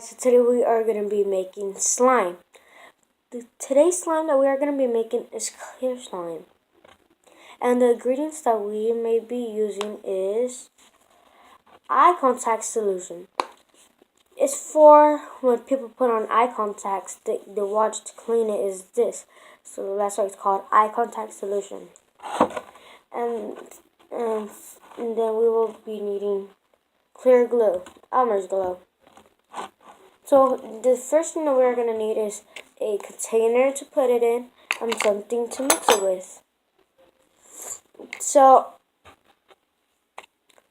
So today we are going to be making slime. Today's slime that we are going to be making is clear slime. And the ingredients that we may be using is eye contact solution. It's for when people put on eye contacts, the water to clean it is this. So that's why it's called eye contact solution. And, and, and then we will be needing clear glue, Elmer's glue. So the first thing that we're going to need is a container to put it in and something to mix it with. So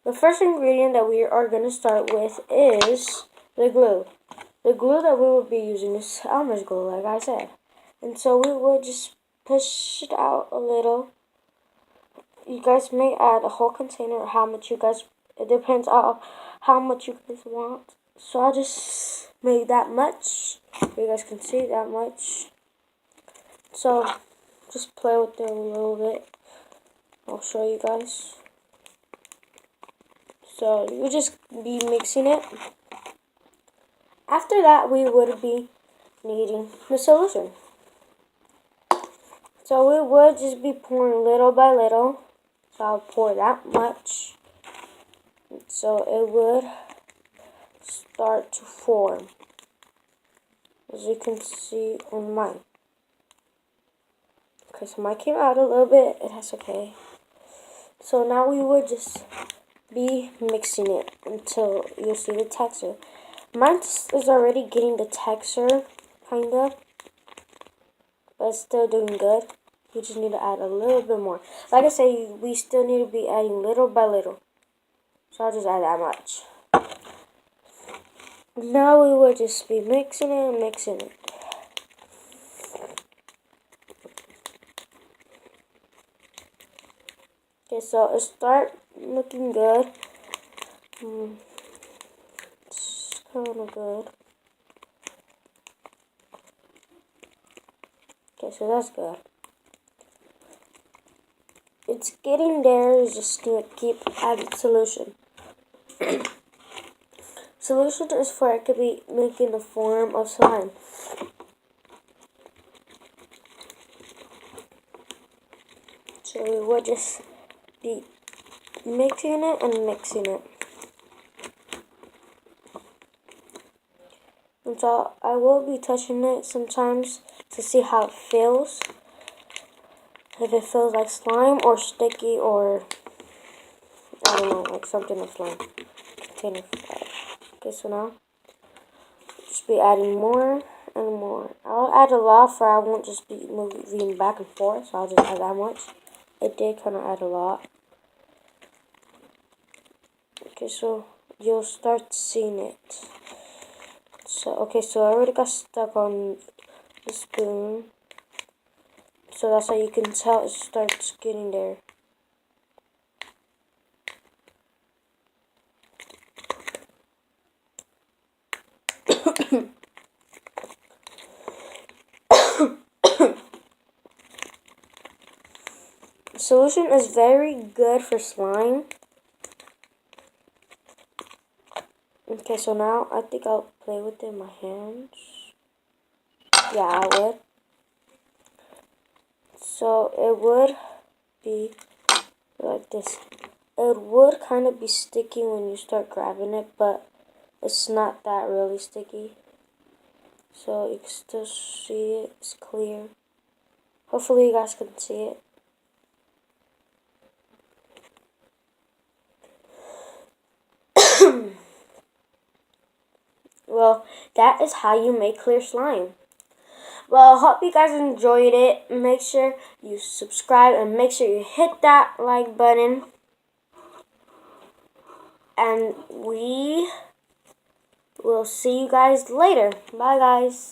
the first ingredient that we are going to start with is the glue. The glue that we will be using is Elmer's glue, like I said. And so we will just push it out a little. You guys may add a whole container or how much you guys, it depends on how much you guys want. So I'll just make that much. You guys can see that much. So just play with it a little bit. I'll show you guys. So you just be mixing it. After that, we would be needing the solution. So we would just be pouring little by little. So I'll pour that much. So it would start to form, as you can see on mine. Okay, so mine came out a little bit. That's okay. So now we would just be mixing it until you'll see the texture. Mine is already getting the texture, kind of, but it's still doing good. You just need to add a little bit more. Like I say, we still need to be adding little by little. So I'll just add that much. Now we will just be mixing it and mixing it. Okay, so it start looking good. It's kind of good. Okay, so that's good. It's getting there. Just gonna keep adding solution. Solution is for it could be making the form of slime. So we will just be mixing it and mixing it. And so I will be touching it sometimes to see how it feels. If it feels like slime or sticky or I don't know, like something of slime. Container. Okay, so now just be adding more and more. I'll add a lot for I won't just be moving back and forth, so I'll just add that much. It did kind of add a lot. Okay, so you'll start seeing it. So okay, so I already got stuck on the spoon. So that's how you can tell it starts getting there. Solution is very good for slime. Okay, so now I think I'll play with it in my hands. Yeah, I would. So it would be like this. It would kind of be sticky when you start grabbing it, but it's not that really sticky. So you can still see it. It's clear. Hopefully you guys can see it. Well, that is how you make clear slime. Well, hope you guys enjoyed it. Make sure you subscribe and make sure you hit that like button. And we will see you guys later. Bye, guys.